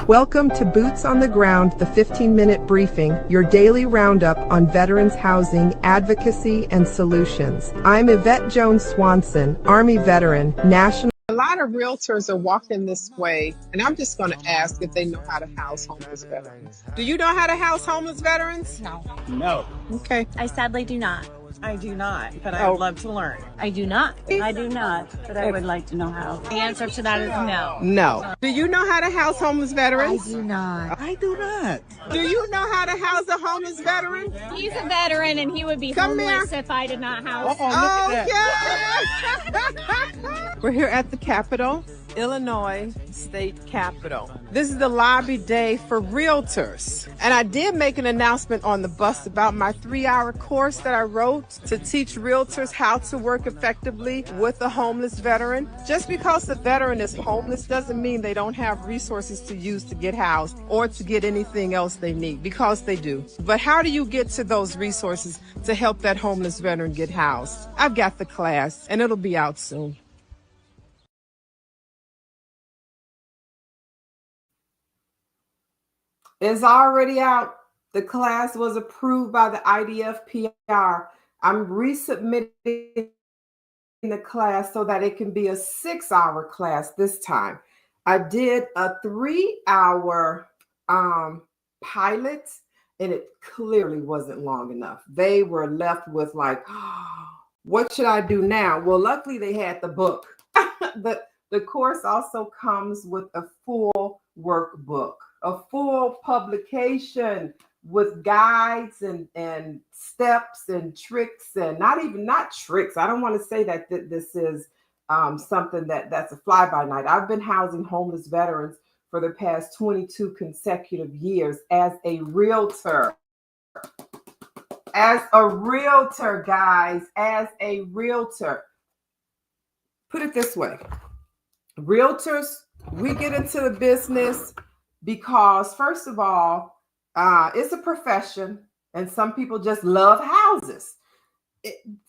Welcome to Boots on the Ground, the 15-minute briefing, your daily roundup on veterans housing, advocacy, and solutions. I'm Yvette Jones Swanson, Army veteran, national. A lot of realtors are walking this way, and I'm just going to ask if they know how to house homeless veterans. Do you know how to house homeless veterans? No. Okay. I sadly do not. I do not, but I would love to learn. I do not. I do not, but I would like to know how. The answer to that is no. No. Do you know how to house homeless veterans? I do not. I do not. Do you know how to house a homeless veteran? He's a veteran and he would be Come homeless here. if I did not house. Okay. We're here at the Capitol, Illinois State Capitol. This is the lobby day for realtors. And I did make an announcement on the bus about my 3-hour course that I wrote to teach realtors how to work effectively with a homeless veteran. Just because the veteran is homeless doesn't mean they don't have resources to use to get housed or to get anything else they need, because they do. But how do you get to those resources to help that homeless veteran get housed? I've got the class, and it'll be out soon. It's already out. The class was approved by the IDFPR. I'm resubmitting the class so that it can be a 6-hour class this time. I did a 3-hour pilot, and it clearly wasn't long enough. They were left with like, oh, what should I do now? Well, luckily they had the book. The course also comes with a full workbook, a full publication with guides and steps and tricks, and not tricks. I don't want to say that this is something that's a fly-by-night. I've been housing homeless veterans for the past 22 consecutive years as a realtor. As a realtor, guys, as a realtor. Put it this way. Realtors, we get into the business because, first of all, it's a profession, and some people just love houses.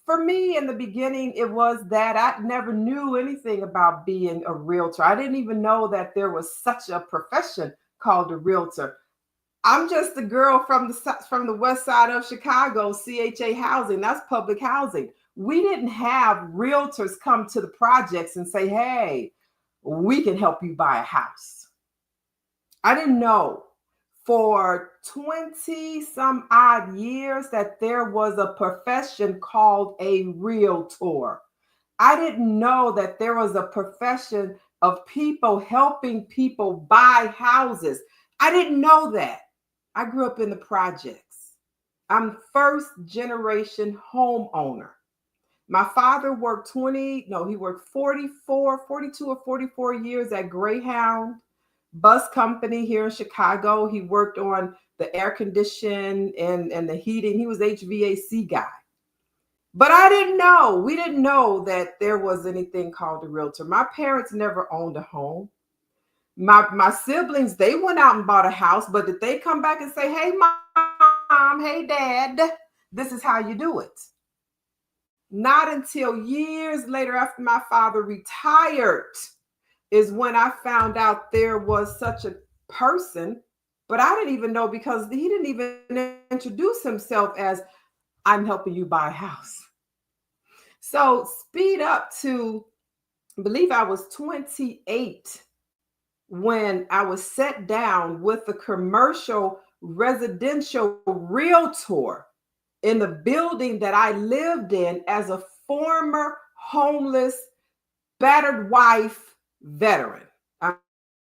For me, in the beginning, it was that I never knew anything about being a realtor. I didn't even know that there was such a profession called a realtor. I'm just a girl from the west side of Chicago, CHA housing. That's public housing. We didn't have realtors come to the projects and say, hey, we can help you buy a house. I didn't know for 20 some odd years that there was a profession called a realtor. I didn't know that there was a profession of people helping people buy houses. I didn't know that. I grew up in the projects. I'm first generation homeowner. My father worked 42 or 44 years at Greyhound Bus Company here in Chicago. He worked on the air conditioning and the heating. He was HVAC guy. But we didn't know that there was anything called a realtor. My parents never owned a home. My siblings, they went out and bought a house, but did they come back and say, hey, mom, hey, dad, this is how you do it? Not until years later, after my father retired, is when I found out there was such a person. But I didn't even know, because he didn't even introduce himself as, I'm helping you buy a house. So speed up to, I believe I was 28 when I was sat down with the commercial residential realtor in the building that I lived in as a former homeless, battered wife veteran. I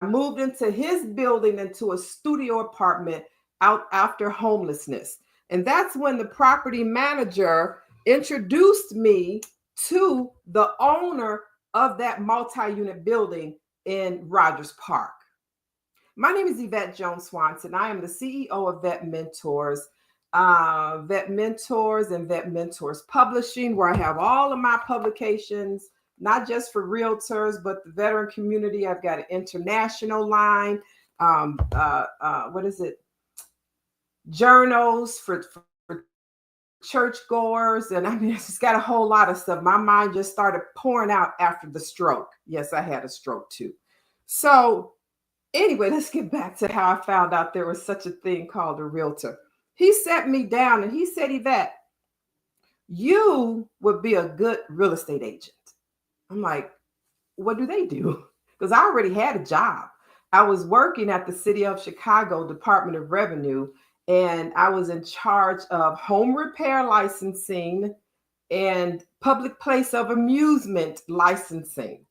moved into his building, into a studio apartment out after homelessness. And that's when the property manager introduced me to the owner of that multi-unit building in Rogers Park. My name is Yvette Jones Swanson. I am the CEO of Vet Mentors. Vet Mentors and Vet Mentors Publishing, where I have all of my publications, not just for realtors, but the veteran community. I've got an international line. Journals for churchgoers. And I mean, it's just got a whole lot of stuff. My mind just started pouring out after the stroke. Yes, I had a stroke too. So Anyway, let's get back to how I found out there was such a thing called a realtor. He sat me down and he said, Yvette, you would be a good real estate agent. I'm like, what do they do? Because I already had a job. I was working at the City of Chicago Department of Revenue, and I was in charge of home repair licensing and public place of amusement licensing.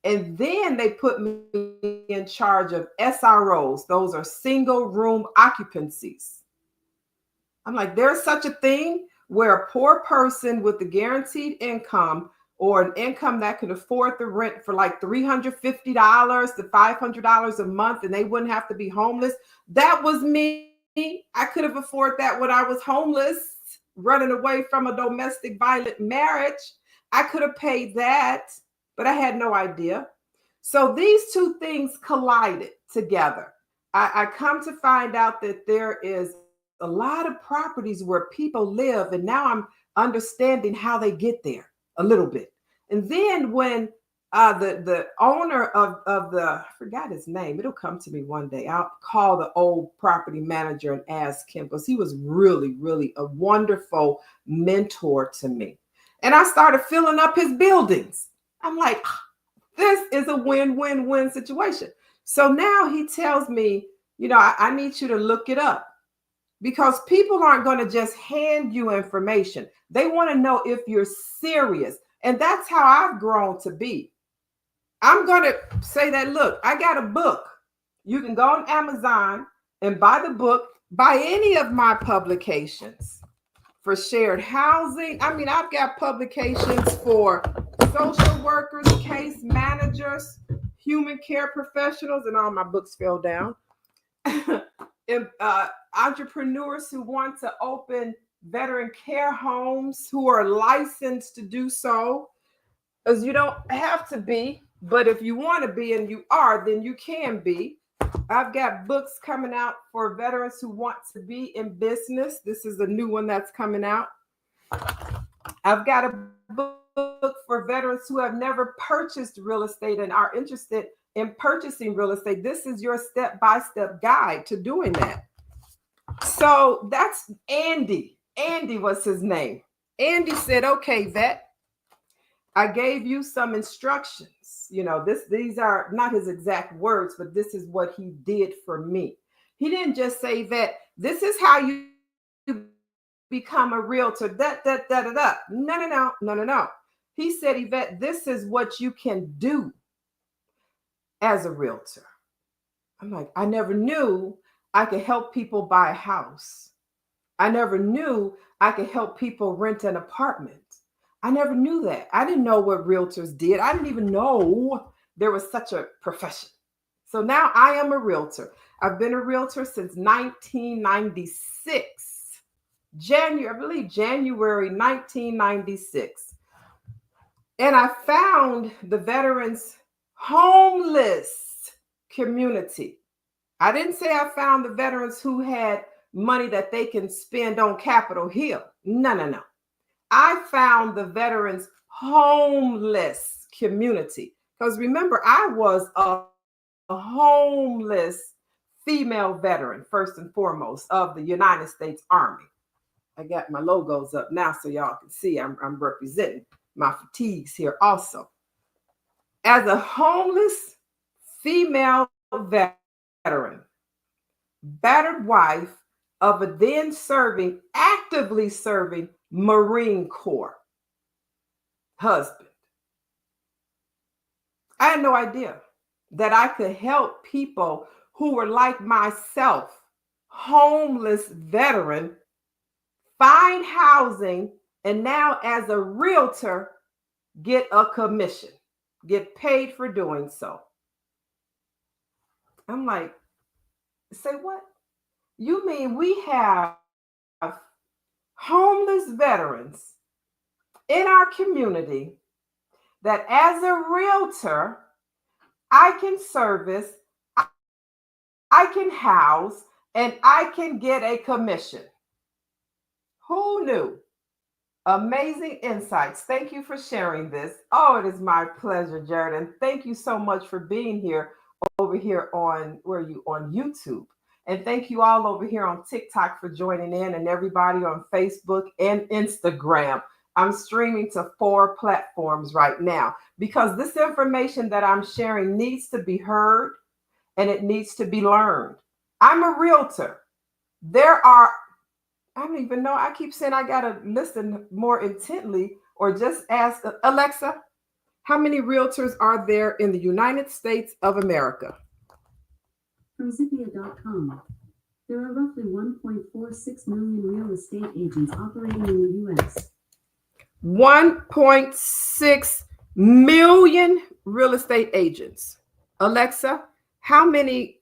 And then they put me in charge of SROs. Those are single room occupancies. I'm like, there's such a thing where a poor person with the guaranteed income or an income that could afford the rent for like $350 to $500 a month and they wouldn't have to be homeless. That was me. I could have afforded that when I was homeless, running away from a domestic violent marriage. I could have paid that, but I had no idea. So these two things collided together. I come to find out that there is a lot of properties where people live, and now I'm understanding how they get there a little bit. And then when the owner of the, I forgot his name, it'll come to me one day. I'll call the old property manager and ask him, because he was really, really a wonderful mentor to me. And I started filling up his buildings. I'm like, this is a win-win-win situation. So now he tells me, I need you to look it up. Because people aren't going to just hand you information. They want to know if you're serious. And that's how I've grown to be. I'm going to say that, look, I got a book. You can go on Amazon and buy the book, buy any of my publications for shared housing. I mean, I've got publications for social workers, case managers, human care professionals, and all my books fell down. Entrepreneurs who want to open veteran care homes, who are licensed to do so, as you don't have to be, but if you want to be and you are, then you can be. I've got books coming out for veterans who want to be in business. This is a new one that's coming out. I've got a book for veterans who have never purchased real estate and are interested in purchasing real estate. This is your step-by-step guide to doing that. So that's Andy. Andy was his name. Andy said, okay, Vet, I gave you some instructions. These are not his exact words, but this is what he did for me. He didn't just say, Vet, this is how you become a realtor. No. He said, Yvette, this is what you can do as a realtor. I'm like, I never knew I could help people buy a house. I never knew I could help people rent an apartment. I never knew that. I didn't know what realtors did. I didn't even know there was such a profession. So now I am a realtor. I've been a realtor since 1996. January 1996. And I found the veterans homeless community. I didn't say I found the veterans who had money that they can spend on Capitol Hill. No. I found the veterans homeless community. Because remember, I was a homeless female veteran, first and foremost, of the United States Army. I got my logos up now so y'all can see I'm representing my fatigues here also. As a homeless female veteran, battered wife of a then actively serving Marine Corps husband, I had no idea that I could help people who were like myself, homeless veteran, find housing, and now as a realtor, get a commission, get paid for doing so. I'm like, say what? You mean we have homeless veterans in our community that as a realtor, I can service, I can house, and I can get a commission? Who knew? Amazing insights. Thank you for sharing this. Oh, it is my pleasure, Jared. And thank you so much for being here over over here on on YouTube. And thank you all over here on TikTok for joining in, and everybody on Facebook and Instagram. I'm streaming to 4 platforms right now because this information that I'm sharing needs to be heard and it needs to be learned. I'm a realtor. I don't even know. I keep saying I got to listen more intently or just ask Alexa, how many realtors are there in the United States of America? From Zippia.com, there are roughly 1.46 million real estate agents operating in the U.S. 1.6 million real estate agents. Alexa, how many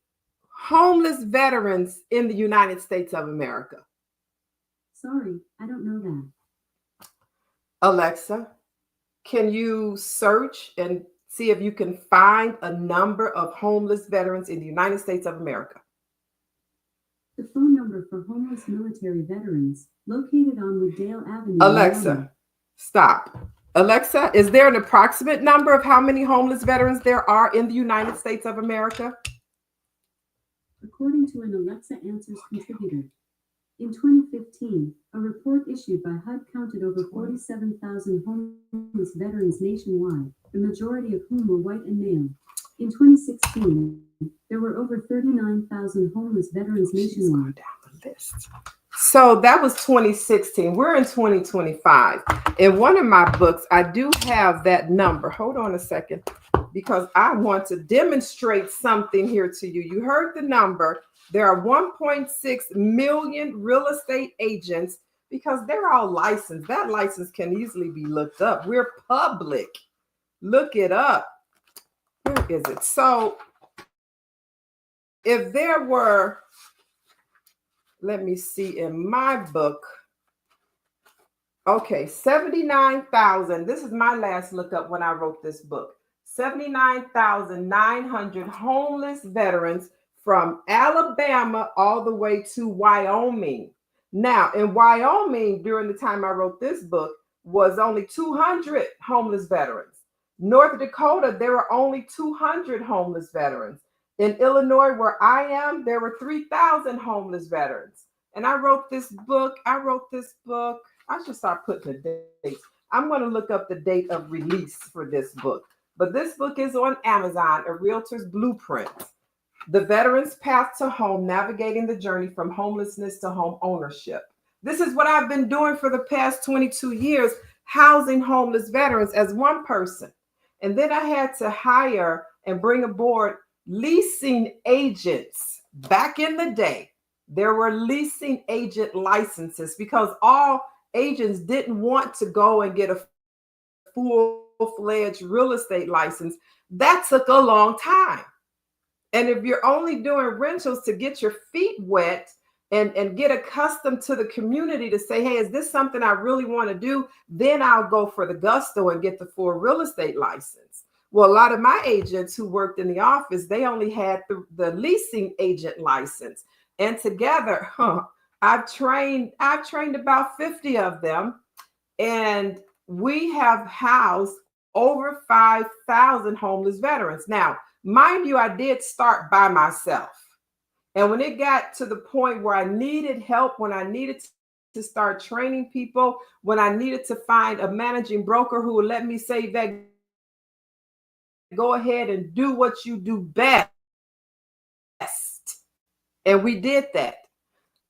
homeless veterans in the United States of America? Sorry, I don't know that. Alexa, can you search and see if you can find a number of homeless veterans in the United States of America? The phone number for homeless military veterans, located on Wooddale Avenue. Alexa, stop. Alexa, is there an approximate number of how many homeless veterans there are in the United States of America? According to an Alexa Answers contributor, in 2015, a report issued by HUD counted over 47,000 homeless veterans nationwide, the majority of whom were white and male. In 2016, there were over 39,000 homeless veterans nationwide. Down the list. So that was 2016. We're in 2025. In one of my books, I do have that number. Hold on a second, because I want to demonstrate something here to you. You heard the number. There are 1.6 million real estate agents because they're all licensed. That license can easily be looked up. We're public. Look it up. Where is it? So if there were, let me see in my book. Okay, 79,000. This is my last lookup when I wrote this book. 79,900 homeless veterans from Alabama all the way to Wyoming. Now, in Wyoming, during the time I wrote this book, was only 200 homeless veterans. North Dakota, there were only 200 homeless veterans. In Illinois, where I am, there were 3,000 homeless veterans. And I wrote this book. I should start putting the dates. I'm going to look up the date of release for this book. But this book is on Amazon, A Realtor's Blueprint. The Veteran's Path to Home, Navigating the Journey from Homelessness to Home Ownership. This is what I've been doing for the past 22 years, housing homeless veterans as one person. And then I had to hire and bring aboard leasing agents. Back in the day, there were leasing agent licenses because all agents didn't want to go and get a full-fledged real estate license. That took a long time. And if you're only doing rentals to get your feet wet and get accustomed to the community to say, hey, is this something I really want to do? Then I'll go for the gusto and get the full real estate license. Well, a lot of my agents who worked in the office, they only had the leasing agent license. And together, I've trained about 50 of them. And we have housed over 5,000 homeless veterans. Now, mind you, I did start by myself. And when it got to the point where I needed help, when I needed to start training people, when I needed to find a managing broker who would let me say that, go ahead and do what you do best. And we did that.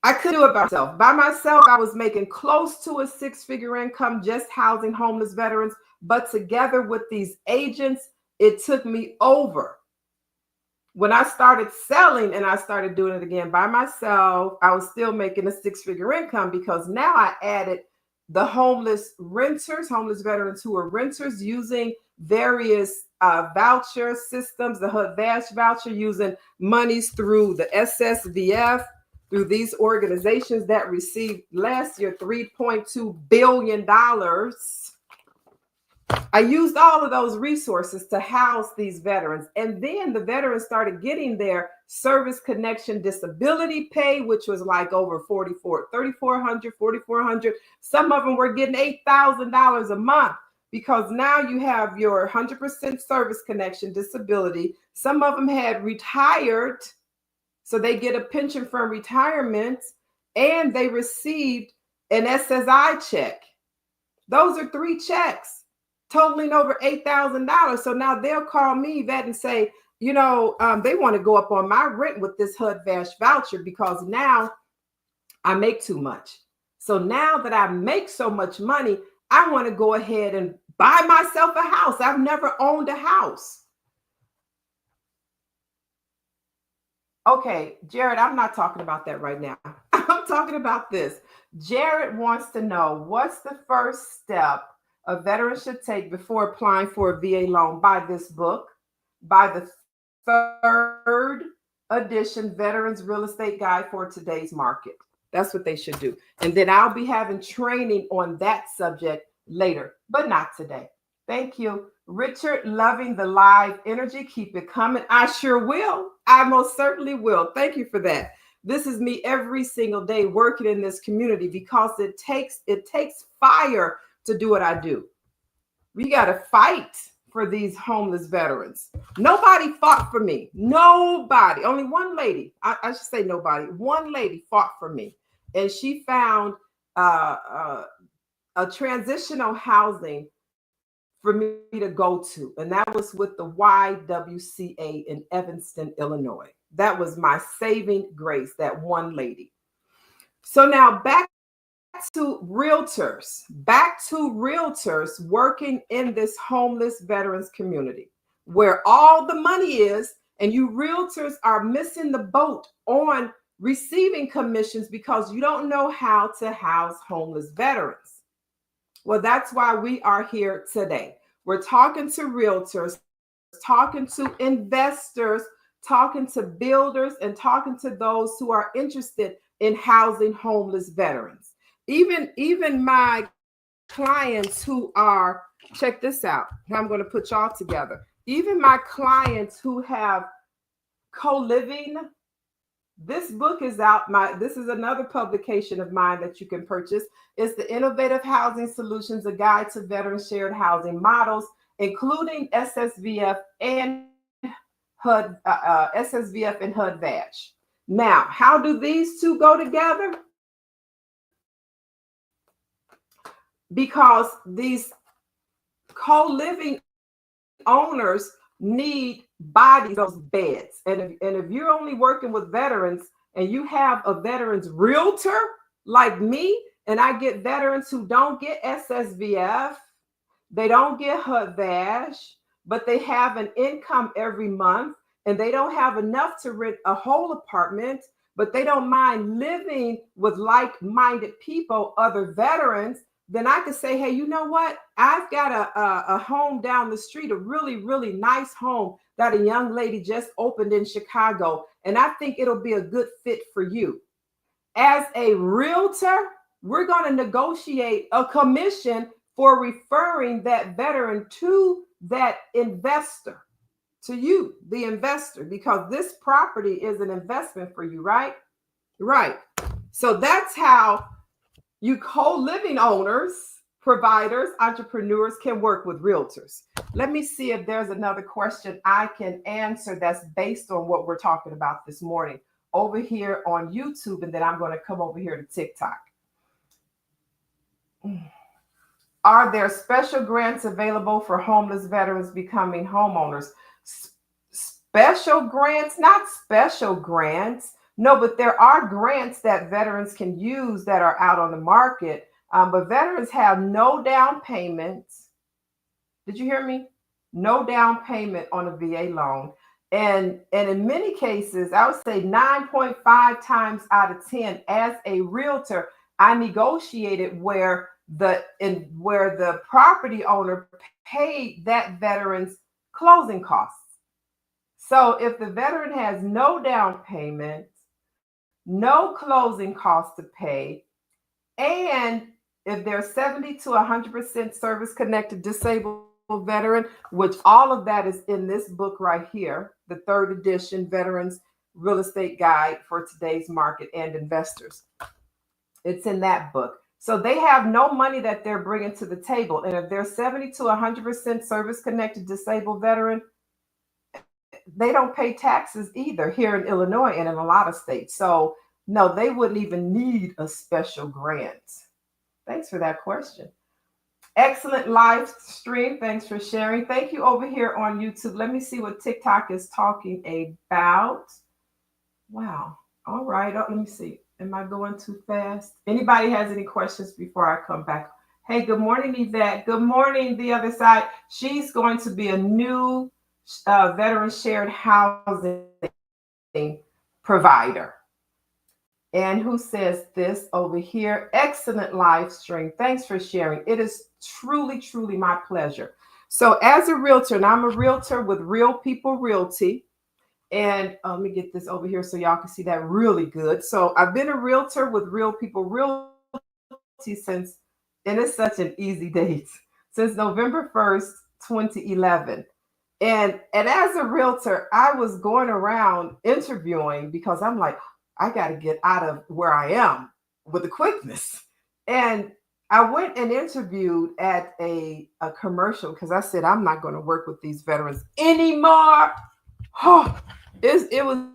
I couldn't do it by myself. By myself, I was making close to a 6-figure income just housing homeless veterans. But together with these agents, it took me over. When I started selling and I started doing it again by myself, I was still making a 6-figure income because now I added the homeless renters, homeless veterans who are renters using various voucher systems, the HUD VASH voucher, using monies through the SSVF, through these organizations that received last year $3.2 billion. I used all of those resources to house these veterans. And then the veterans started getting their service connection disability pay, which was like over $3,400, $4,400. Some of them were getting $8,000 a month. because now you have your 100% service connection disability. Some of them had retired, so they get a pension from retirement, and they received an SSI check. Those are 3 checks totaling over $8,000. So now they'll call me, Yvette, and say, they want to go up on my rent with this HUD-VASH voucher because now I make too much. So now that I make so much money, I want to go ahead and buy myself a house. I've never owned a house. Okay, Jared, I'm not talking about that right now. I'm talking about this. Jared wants to know, what's the first step a veteran should take before applying for a VA loan? Buy this book, buy the 3rd edition Veterans Real Estate Guide for Today's Market. That's what they should do. And then I'll be having training on that subject later, but not today. Thank you. Richard, loving the live energy. Keep it coming. I sure will. I most certainly will. Thank you for that. This is me every single day working in this community because it takes fire to do what I do. We got to fight for these homeless veterans. Nobody fought for me. Nobody. Only one lady. I should say nobody. One lady fought for me, and she found a transitional housing for me to go to, and that was with the YWCA in Evanston, Illinois. That was my saving grace, that one lady. So now back to realtors working in this homeless veterans community where all the money is, and you realtors are missing the boat on receiving commissions because you don't know how to house homeless veterans. Well, that's why we are here today. We're talking to realtors, talking to investors, talking to builders, and talking to those who are interested in housing homeless veterans. Even my clients who are, check this out, I'm going to put y'all together. Even my clients who have co-living, this book is out. This is another publication of mine that you can purchase. It's the Innovative Housing Solutions, a guide to veteran shared housing models, including SSVF and HUD, SSVF and HUD-VASH. Now, how do these two go together? Because these co-living owners need bodies, those beds. And if you're only working with veterans and you have a veterans realtor like me, and I get veterans who don't get SSVF, they don't get HUD-VASH, but they have an income every month and they don't have enough to rent a whole apartment, but they don't mind living with like-minded people, other veterans, then I could say, hey, you know what? I've got a home down the street, a really, really nice home that a young lady just opened in Chicago, and I think it'll be a good fit for you. As a realtor, we're going to negotiate a commission for referring that veteran to that investor, to you, the investor, because this property is an investment for you, right? Right. So that's how you co-living owners, providers, entrepreneurs can work with realtors. Let me see if there's another question I can answer that's based on what we're talking about this morning over here on YouTube, and then I'm going to come over here to TikTok. Are there special grants available for homeless veterans becoming homeowners? Special grants? Not special grants. No, but there are grants that veterans can use that are out on the market. But veterans have no down payments. Did you hear me? No down payment on a VA loan. And in many cases, I would say 9.5 times out of 10, as a realtor, I negotiated where the property owner paid that veteran's closing costs. So if the veteran has no down payment, no closing costs to pay, and if they're 70 to 100% service connected disabled veteran, which all of that is in this book right here, the 3rd edition Veterans Real Estate Guide for Today's Market and Investors. It's in that book. So they have no money that they're bringing to the table. And if they're 70 to 100% service connected disabled veteran, they don't pay taxes either here in Illinois and in a lot of states. So no, they wouldn't even need a special grant. Thanks for that question. Excellent live stream. Thanks for sharing. Thank you over here on YouTube. Let me see what TikTok is talking about. Wow. All right. Oh, let me see. Am I going too fast? Anybody has any questions before I come back? Hey, good morning, Yvette. Good morning, the other side. She's going to be a new veteran shared housing provider. And who says this over here? Excellent live stream. Thanks for sharing. It is truly, truly my pleasure. So as a realtor, and I'm a realtor with Real People Realty, and let me get this over here so y'all can see that really good. So I've been a realtor with Real People Realty since, and it's such an easy date, since November 1st, 2011. And as a realtor, I was going around interviewing because I'm like, I got to get out of where I am with the quickness. And I went and interviewed at a commercial because I said, I'm not going to work with these veterans anymore. Oh, it was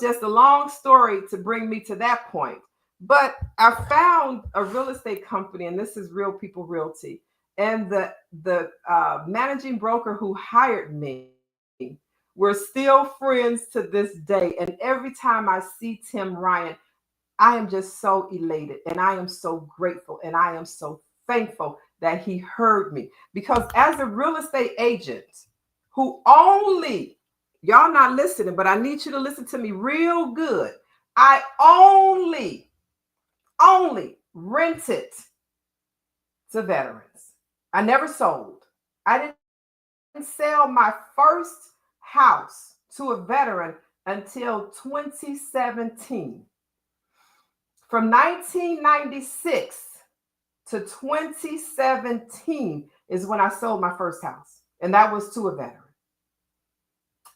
just a long story to bring me to that point. But I found a real estate company, and this is Real People Realty. And the managing broker who hired me, we're still friends to this day. And every time I see Tim Ryan, I am just so elated, and I am so grateful, and I am so thankful that he heard me. Because as a real estate agent who only, y'all not listening, but I need you to listen to me real good. I only rented to veterans. I never sold. I didn't sell my first house to a veteran until 2017. From 1996 to 2017 is when I sold my first house, and that was to a veteran.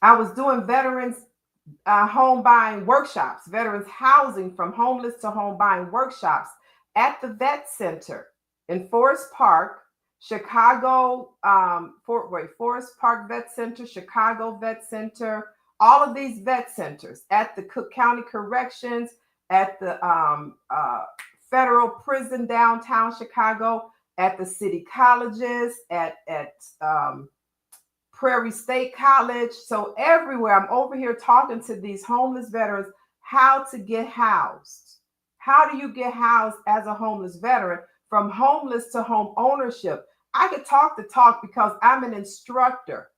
I was doing veterans home buying workshops, veterans housing from homeless to home buying workshops at the Vet Center in Forest Park, Chicago, Forest Park Vet Center, Chicago Vet Center, all of these vet centers, at the Cook County Corrections, at the federal prison downtown Chicago, at the city colleges, at Prairie State College. So everywhere, I'm over here talking to these homeless veterans how to get housed. How do you get housed as a homeless veteran, from homeless to home ownership? I could talk the talk because I'm an instructor.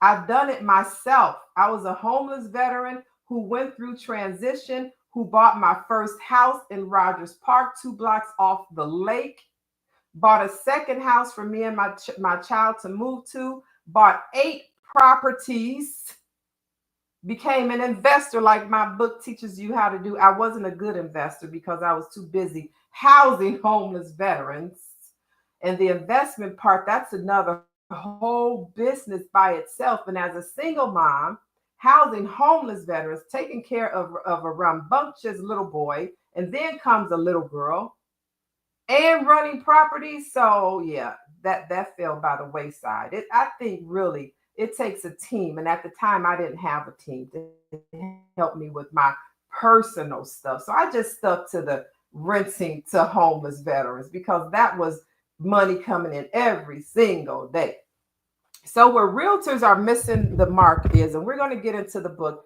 I've done it myself. I was a homeless veteran who went through transition, who bought my first house in Rogers Park, 2 blocks off the lake, bought a second house for me and my child to move to, bought 8 properties, became an investor like my book teaches you how to do. I wasn't a good investor because I was too busy housing homeless veterans. And the investment part, that's another whole business by itself. And as a single mom, housing homeless veterans, taking care of a rambunctious little boy, and then comes a little girl, and running properties. So yeah, that fell by the wayside. I think really it takes a team. And at the time I didn't have a team to help me with my personal stuff. So I just stuck to the renting to homeless veterans because that was money coming in every single day. So where realtors are missing the mark is, and we're going to get into the book,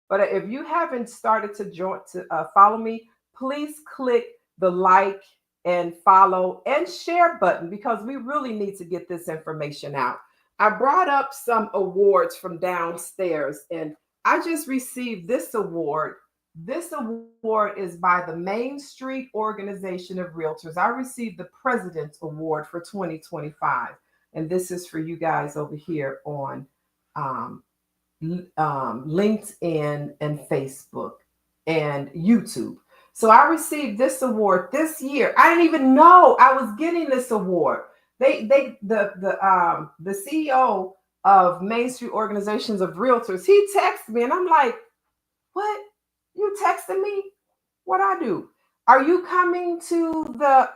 but if you haven't started to follow me, please click the like and follow and share button because we really need to get this information out. I brought up some awards from downstairs, and I just received this award. This award is by the Main Street Organization of Realtors. I received the President's Award for 2025, and this is for you guys over here on LinkedIn and Facebook and YouTube. So I received this award this year. I didn't even know I was getting this award. The CEO of Main Street Organizations of Realtors, he texted me, and I'm like, what? You texting me? What I do? Are you coming to the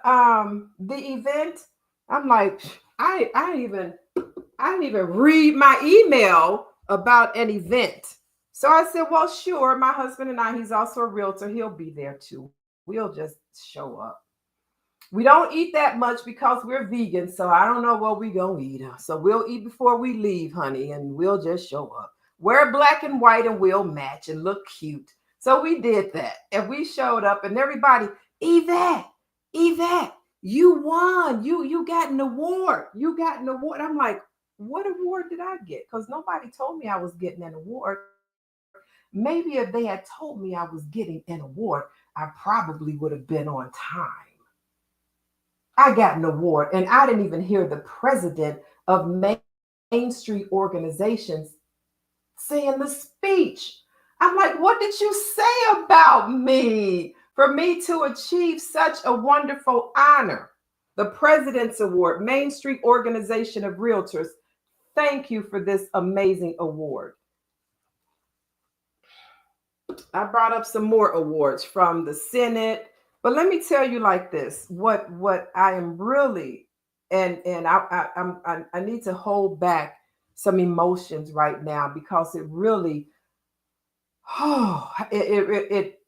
event? I'm like, I didn't even read my email about an event. So I said, well, sure. My husband and I, he's also a realtor. He'll be there too. We'll just show up. We don't eat that much because we're vegan. So I don't know what we're going to eat. So we'll eat before we leave, honey, and we'll just show up. Wear black and white and we'll match and look cute. So we did that. And we showed up and everybody, Yvette, you won. You got an award. You got an award. I'm like, what award did I get? Because nobody told me I was getting an award. Maybe if they had told me I was getting an award, I probably would have been on time. I got an award, and I didn't even hear the president of Main Street organizations saying the speech. I'm like, what did you say about me for me to achieve such a wonderful honor? The President's Award, Main Street Organization of Realtors. Thank you for this amazing award. I brought up some more awards from the Senate, but let me tell you like this: what I am really, and I need to hold back some emotions right now because it really, it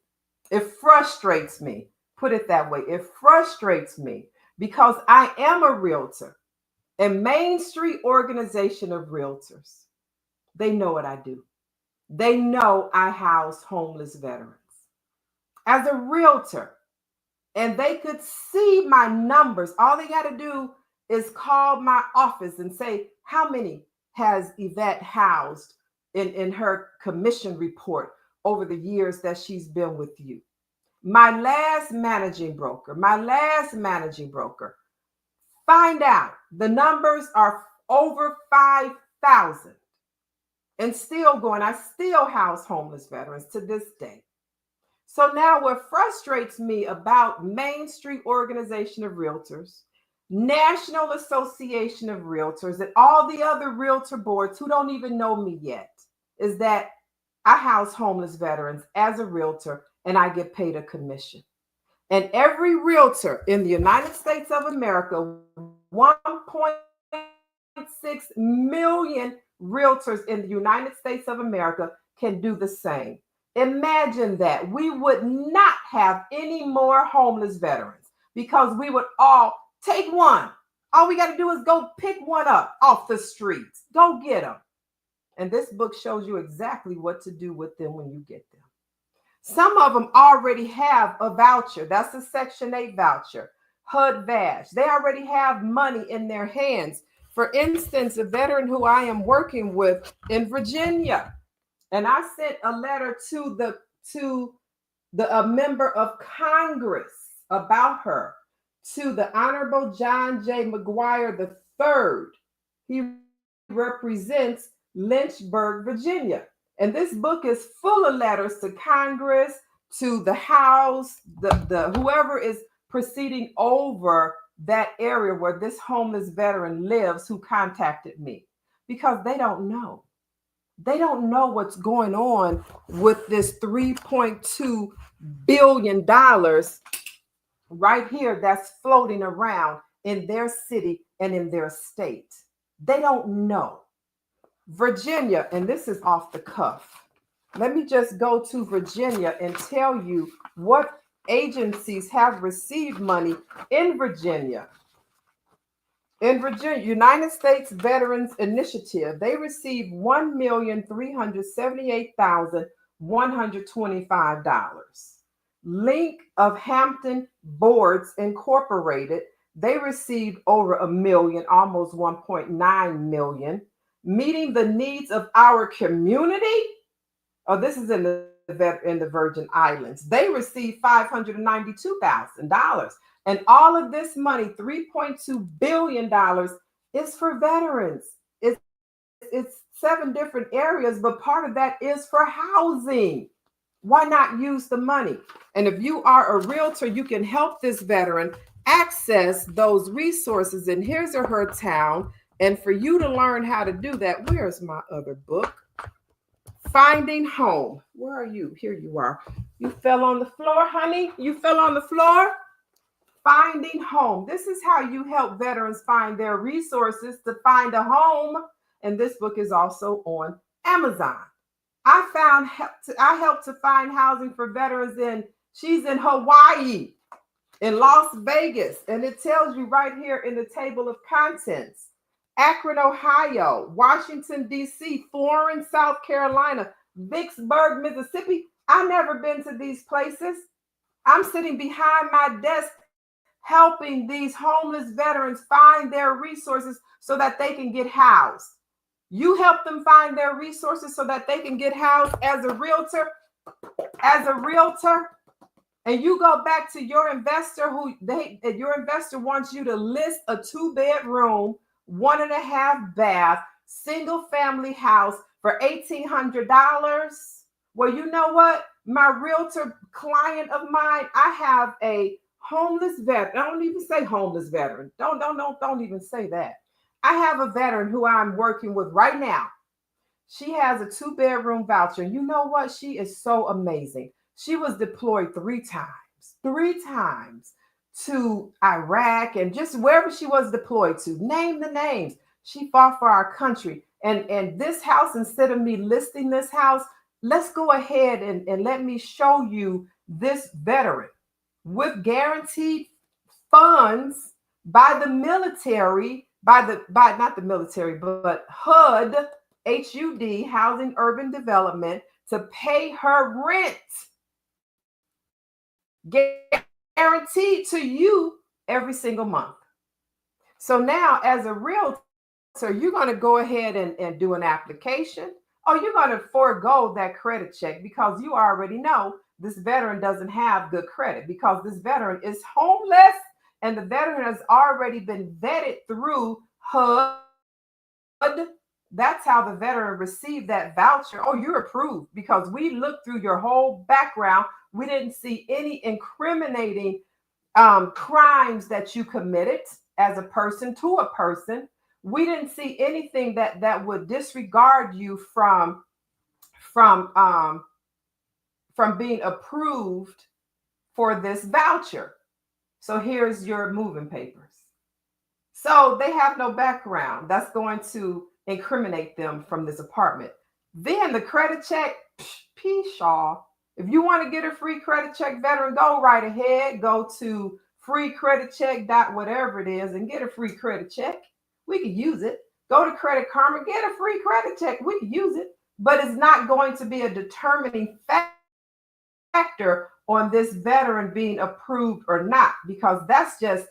frustrates me. Put it that way. It frustrates me because I am a realtor, and Main Street Organization of Realtors. They know what I do. They know I house homeless veterans. As a realtor, and they could see my numbers. All they got to do is call my office and say, how many has Yvette housed in her commission report over the years that she's been with you? My last managing broker, find out the numbers are over 5,000 and still going. I still house homeless veterans to this day. So now what frustrates me about Main Street Organization of Realtors, National Association of Realtors, and all the other realtor boards who don't even know me yet is that I house homeless veterans as a realtor and I get paid a commission. And every realtor in the United States of America, 1.6 million realtors in the United States of America can do the same. Imagine that we would not have any more homeless veterans because we would all take one. All we got to do is go pick one up off the streets. Go get them. And this book shows you exactly what to do with them when you get them. Some of them already have a voucher. That's a Section 8 voucher. HUD-VASH. They already have money in their hands. For instance, a veteran who I am working with in Virginia, and I sent a letter to a member of Congress about her, to the Honorable John J. McGuire III. He represents Lynchburg, Virginia. And this book is full of letters to Congress, to the House, the whoever is proceeding over that area where this homeless veteran lives who contacted me, because they don't know. They don't know what's going on with this $3.2 billion right here that's floating around in their city and in their state. They don't know. Virginia, and this is off the cuff. Let me just go to Virginia and tell you what agencies have received money in Virginia. In Virginia, United States Veterans Initiative, they received $1,378,125. Link of Hampton Boards Incorporated, they received over $1 million, almost 1.9 million. Meeting the needs of our community. Oh, this is in the Virgin Islands. They received $592,000. And all of this money, $3.2 billion, is for veterans. It's 7 different areas, but part of that is for housing. Why not use the money? And if you are a realtor, you can help this veteran access those resources in his or her town. And for you to learn how to do that, where's my other book? Finding home. Where are you? Here you are. You fell on the floor, honey. You fell on the floor. Finding home. This is how you help veterans find their resources to find a home. And this book is also on Amazon. I helped to find housing for veterans she's in Hawaii, in Las Vegas, and it tells you right here in the table of contents. Akron, Ohio, Washington, D.C., Florence, South Carolina, Vicksburg, Mississippi. I've never been to these places. I'm sitting behind my desk helping these homeless veterans find their resources so that they can get housed. You help them find their resources so that they can get housed as a realtor, and you go back to your investor your investor wants you to list a 2-bedroom, 1.5 bath, single family house for $1,800. Well, you know what? My realtor client of mine, I have a homeless veteran. I don't even say homeless veteran. Don't even say that. I have a veteran who I'm working with right now. She has a 2-bedroom voucher. You know what? She is so amazing. She was deployed 3 times to Iraq and just wherever she was deployed to. Name the names. She fought for our country. And this house, instead of me listing this house, let's go ahead and let me show you this veteran with guaranteed funds by the military, not the military, but HUD, HUD, Housing Urban Development, to pay her rent. Guaranteed to you every single month. So now, as a realtor, you're going to go ahead and do an application, or you're going to forego that credit check because you already know this veteran doesn't have good credit because this veteran is homeless and the veteran has already been vetted through HUD. That's how the veteran received that voucher. Oh, you're approved because we looked through your whole background. We didn't see any incriminating crimes that you committed as a person to a person. We didn't see anything that would disregard you from being approved for this voucher. So here's your moving papers. So they have no background. That's going to incriminate them from this apartment. Then the credit check, pshaw. If you want to get a free credit check, veteran, go right ahead. Go to freecreditcheck. Whatever it is and get a free credit check. We could use it. Go to Credit Karma, get a free credit check. We could use it. But it's not going to be a determining factor on this veteran being approved or not, because that's just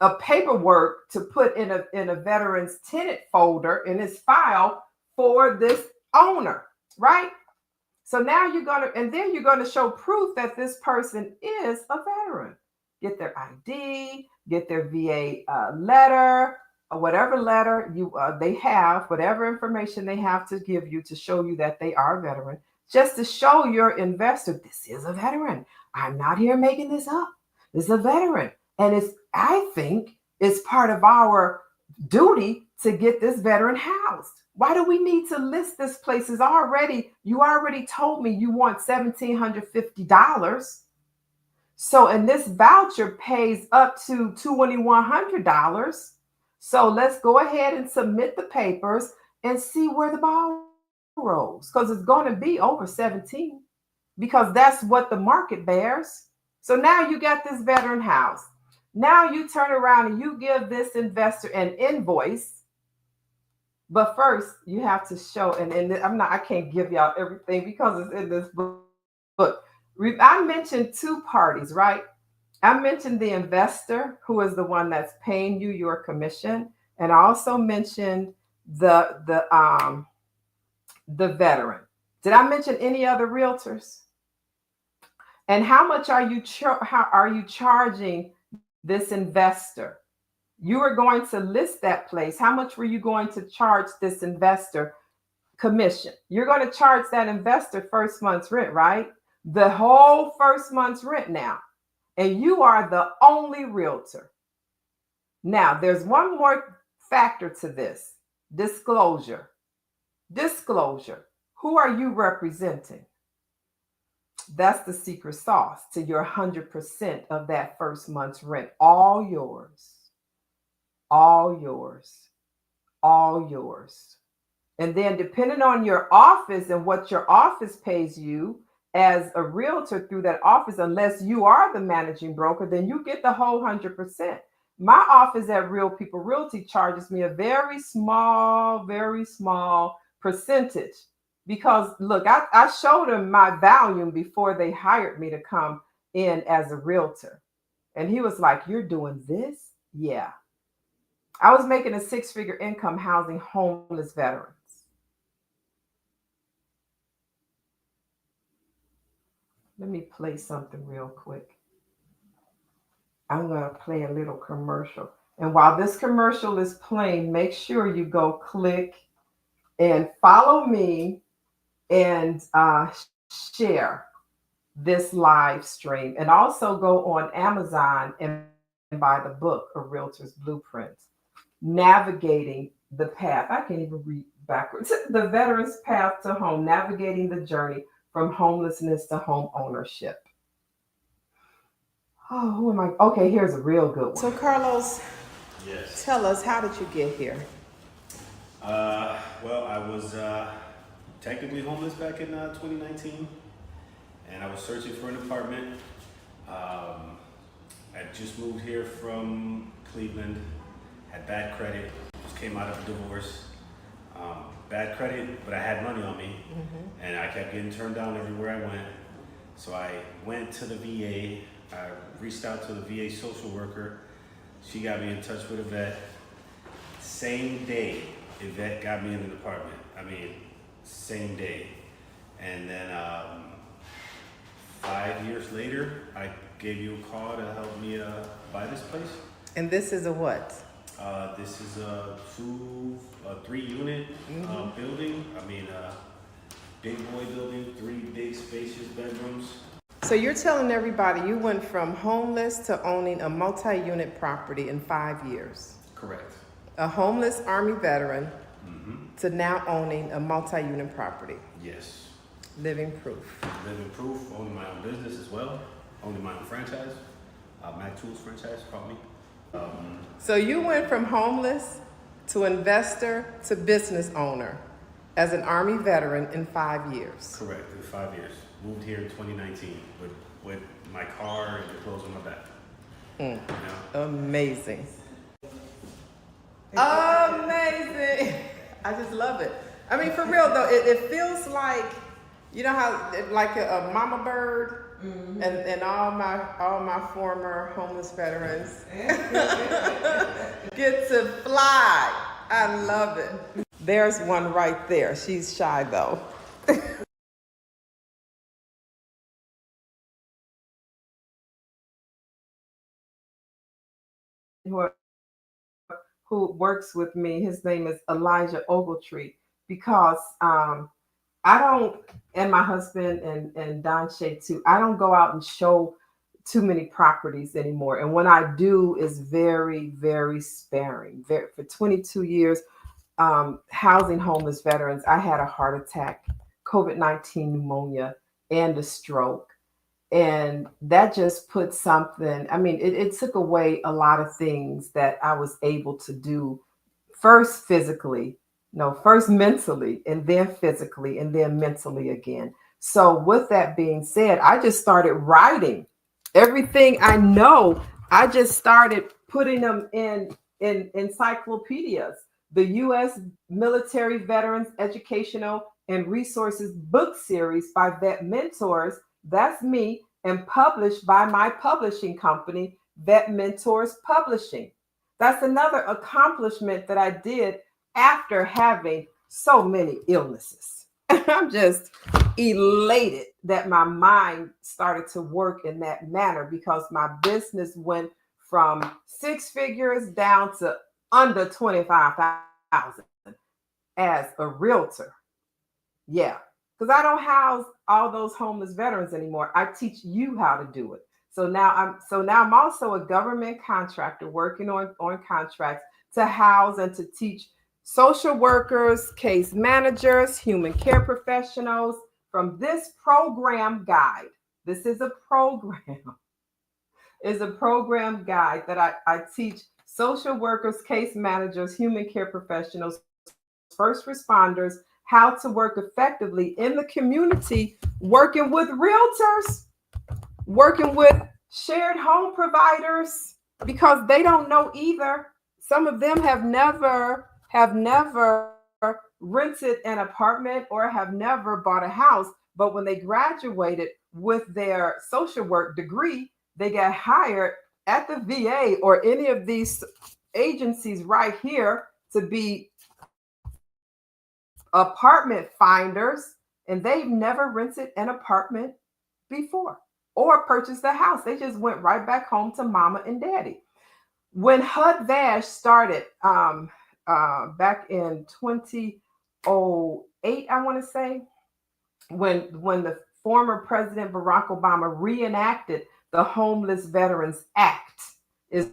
a paperwork to put in a veteran's tenant folder in his file for this owner, right? So now you're going to show proof that this person is a veteran. Get their ID, get their VA letter, or whatever letter they have, whatever information they have to give you to show you that they are a veteran, just to show your investor, this is a veteran. I'm not here making this up. This is a veteran. And I think it's part of our duty to get this veteran housed. Why do we need to list this place? You already told me you want $1,750. So, and this voucher pays up to $2,100. So let's go ahead and submit the papers and see where the ball rolls, because it's going to be over 17, because that's what the market bears. So now you got this veteran house. Now you turn around and you give this investor an invoice. But first you have to show, and I can't give y'all everything because it's in this book. I mentioned 2 parties, right? I mentioned the investor, who is the one that's paying you your commission, and I also mentioned the veteran. Did I mention any other realtors? And how much are you charging this investor? You are going to list that place. How much were you going to charge this investor commission? You're going to charge that investor first month's rent, right? The whole first month's rent now. And you are the only realtor. Now, there's one more factor to this. Disclosure. Who are you representing? That's the secret sauce to your 100% of that first month's rent. All yours, all yours, all yours. And then depending on your office and what your office pays you as a realtor through that office, unless you are the managing broker, then you get the whole 100%. My office at Real People Realty charges me a very small percentage because look, I showed them my volume before they hired me to come in as a realtor. And he was like, "You're doing this?" Yeah. I was making a 6-figure income housing homeless veterans. Let me play something real quick. I'm going to play a little commercial. And while this commercial is playing, make sure you go click and follow me and share this live stream. And also go on Amazon and buy the book, A Realtor's Blueprint, Navigating the Path. I can't even read backwards. The Veteran's Path to Home, Navigating the Journey from Homelessness to Home Ownership. Oh, who am I? Okay, here's a real good one. So, Carlos, yes. Tell us, how did you get here? Well, I was technically homeless back in 2019, and I was searching for an apartment. I just moved here from Cleveland, had bad credit, just came out of a divorce. Bad credit, but I had money on me, and I kept getting turned down everywhere I went. So I went to the VA. I reached out to the VA social worker. She got me in touch with a vet. Same day, a vet got me in an apartment. I mean, same day. And then 5 years later, I gave you a call to help me buy this place. And this is a what? This is a 3-unit building. I mean, big boy building, 3 big spacious bedrooms. So you're telling everybody you went from homeless to owning a multi-unit property in 5 years. Correct. A homeless Army veteran to now owning a multi-unit property. Yes. Living proof. Living proof, owning my own business as well, owning my own franchise. Mac Tools franchise, call me. So you went from homeless to investor to business owner as an Army veteran in 5 years. Correct, in 5 years. Moved here in 2019 with my car and the clothes on my back. You know? Amazing. Amazing. I just love it. I mean, for real though, it feels like, you know how, like a mama bird, and all my former homeless veterans get to fly. I love it. There's one right there. She's shy though. Who works with me, his name is Elijah Ogletree, because I don't, and my husband and Don Shay too, I don't go out and show too many properties anymore. And when I do, is very, very sparing. For 22 years, housing homeless veterans, I had a heart attack, COVID-19 pneumonia, and a stroke. And that just put something, I mean, it took away a lot of things that I was able to do, first mentally, and then physically, and then mentally again. So with that being said, I just started writing everything I know. I just started putting them in encyclopedias, the U.S. Military Veterans Educational and Resources book series by Vet Mentors. That's me, and published by my publishing company, Vet Mentors Publishing. That's another accomplishment that I did after having so many illnesses. I'm just elated that my mind started to work in that manner, because my business went from 6 figures down to under 25,000 as a realtor. Yeah. Because I don't house all those homeless veterans anymore. I teach you how to do it. So now I'm also a government contractor working on contracts to house and to teach social workers, case managers, human care professionals from this program guide. This is a program. Is a program guide that I teach social workers, case managers, human care professionals, first responders, how to work effectively in the community, working with realtors, working with shared home providers, because they don't know either. Some of them have never rented an apartment or have never bought a house, but when they graduated with their social work degree, they got hired at the VA or any of these agencies right here to be apartment finders, and they've never rented an apartment before or purchased a house. They just went right back home to mama and daddy. When HUD Vash started back in 2008, I want to say, when the former President Barack Obama reenacted the Homeless Veterans Act, is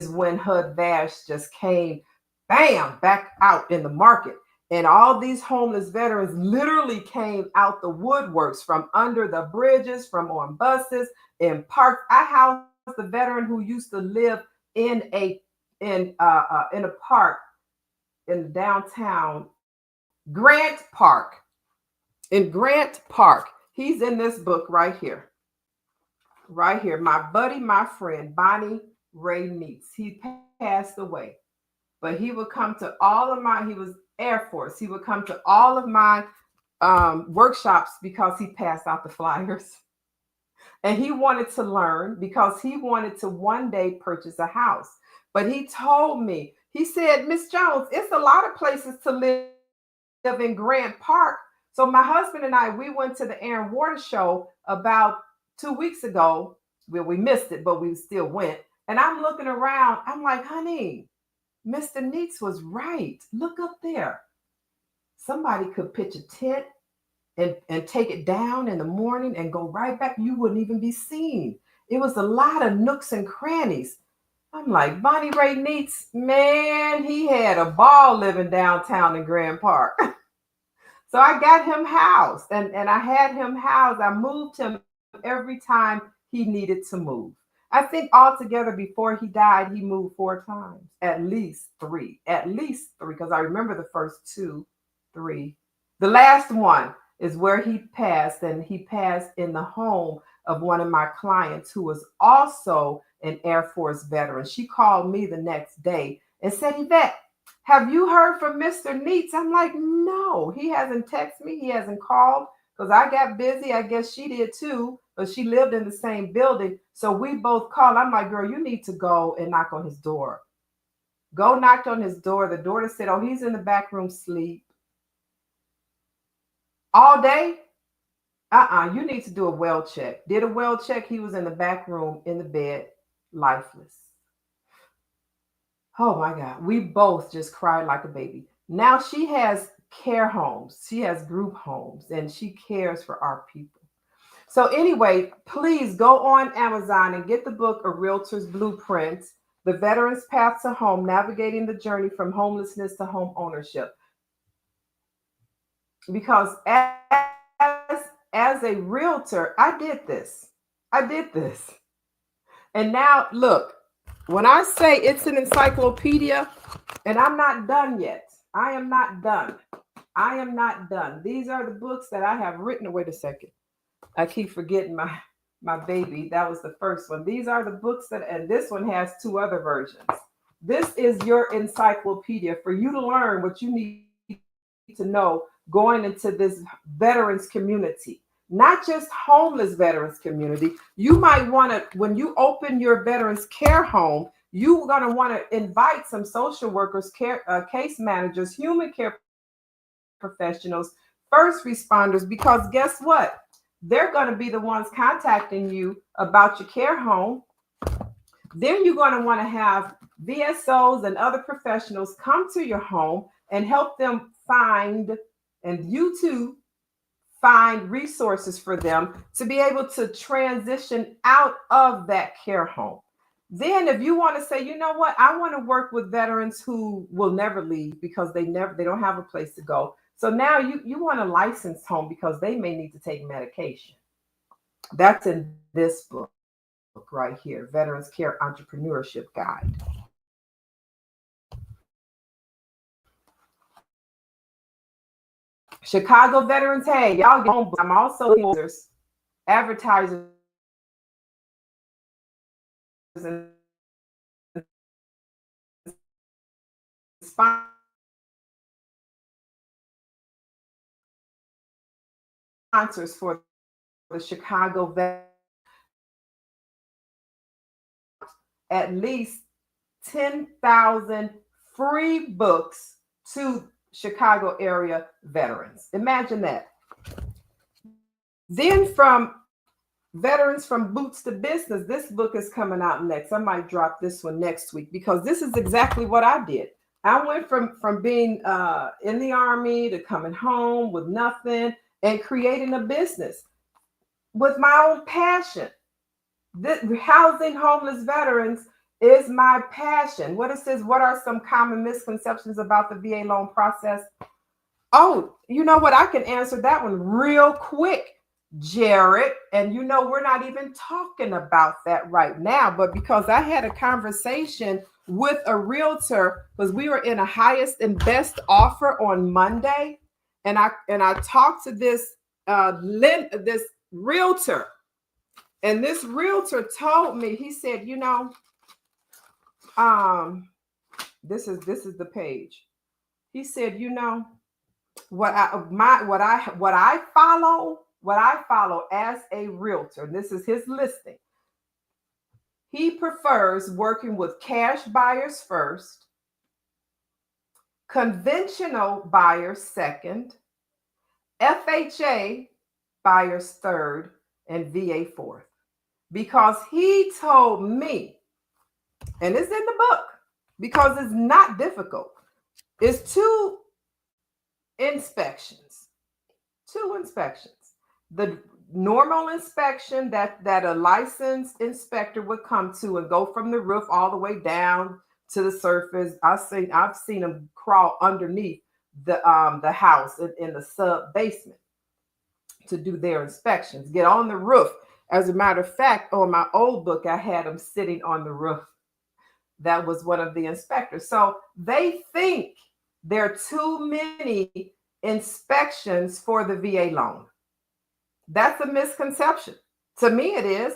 when HUD Vash just came, bam, back out in the market. And all these homeless veterans literally came out the woodworks, from under the bridges, from on buses, in parks. I housed the veteran who used to live in a park in downtown Grant Park. In Grant Park, he's in this book right here. Right here, my buddy, my friend, Bonnie Ray Neitz. He passed away, but he would come to all of my, he was Air Force. He would come to all of my workshops because he passed out the flyers. And he wanted to learn because he wanted to one day purchase a house. But he told me, he said, Miss Jones, it's a lot of places to live in Grant Park. So my husband and I, we went to the Air and Water Show about 2 weeks ago. Well, we missed it, but we still went. And I'm looking around. I'm like, honey, Mr. Neitz was right. Look up there. Somebody could pitch a tent and take it down in the morning and go right back. You wouldn't even be seen. It was a lot of nooks and crannies. I'm like, Bonnie Ray Neitz, man, he had a ball living downtown in Grand Park. So I got him housed, and I had him housed. I moved him every time he needed to move. I think altogether before he died, he moved 4 times, at least three, because I remember the first 2, 3. The last one is where he passed, and he passed in the home of one of my clients who was also an Air Force veteran. She called me the next day and said, Yvette, have you heard from Mr. Neitz? I'm like, no, he hasn't texted me. He hasn't called because I got busy. I guess she did too, but she lived in the same building. So we both called. I'm like, girl, you need to go and knock on his door. Go knocked on his door. The daughter said, oh, he's in the back room sleep. All day? You need to do a well check. Did a well check. He was in the back room in the bed, lifeless. Oh my God. We both just cried like a baby. Now she has care homes. She has group homes, and she cares for our people. So anyway, please go on Amazon and get the book, A Realtor's Blueprint, The Veteran's Path to Home, Navigating the Journey from Homelessness to Home Ownership. Because as a realtor, I did this. And now look, when I say it's an encyclopedia, and I'm not done yet. I am not done. These are the books that I have written. Wait a second. I keep forgetting my baby. That was the first one. These are the books and this one has 2 other versions. This is your encyclopedia for you to learn what you need to know going into this veterans community, not just homeless veterans community. You might want to, when you open your veterans care home, you're going to want to invite some social workers, case managers, human care professionals, first responders, because guess what? They're going to be the ones contacting you about your care home. Then you're going to want to have VSOs and other professionals come to your home and help them find, and you too, find resources for them to be able to transition out of that care home. Then if you want to say, you know what, I want to work with veterans who will never leave because they don't have a place to go. So now you want a licensed home because they may need to take medication. That's in this book right here, Veterans Care Entrepreneurship Guide. Chicago veterans, hey, y'all get home. I'm also advertisers and sponsors for the Chicago veterans. At least 10,000 free books to Chicago area veterans. Imagine that. Then from Veterans from Boots to Business, this book is coming out next. I might drop this one next week because this is exactly what I did. I went from being in the Army to coming home with nothing and creating a business with my own passion. Housing homeless veterans is my passion. What it says, what are some common misconceptions about the VA loan process? Oh, you know what? I can answer that one real quick, Jared. And you know, we're not even talking about that right now, but because I had a conversation with a realtor, because we were in a highest and best offer on Monday, and I talked to this this realtor, and this realtor told me, he said, you know, this is the page. He said, you know, what I follow as a realtor, and this is his listing. He prefers working with cash buyers first, conventional buyers second, FHA buyers third, and VA fourth. Because he told me, and it's in the book, because it's not difficult. It's two inspections. The normal inspection that a licensed inspector would come to and go from the roof all the way down to the surface. I've seen them crawl underneath the house in the sub basement to do their inspections, get on the roof. As a matter of fact, on my old book, I had them sitting on the roof. That was one of the inspectors. So they think there are too many inspections for the VA loan. That's a misconception. To me, it is.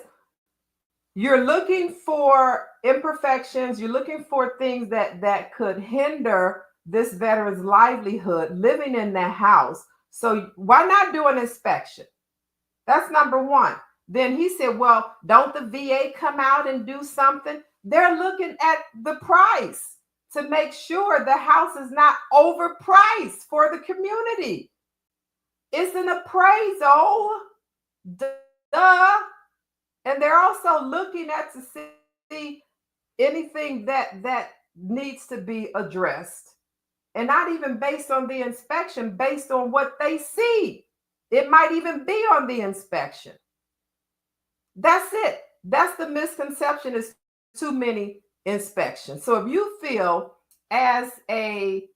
You're looking for imperfections. You're looking for things that could hinder this veteran's livelihood living in that house. So why not do an inspection? That's number one. Then he said, well, don't the VA come out and do something? They're looking at the price to make sure the house is not overpriced for the community. It's an appraisal. Duh. And they're also looking at to see anything that needs to be addressed. And not even based on the inspection, based on what they see. It might even be on the inspection. That's it. That's the misconception, is too many inspections. So if you feel as a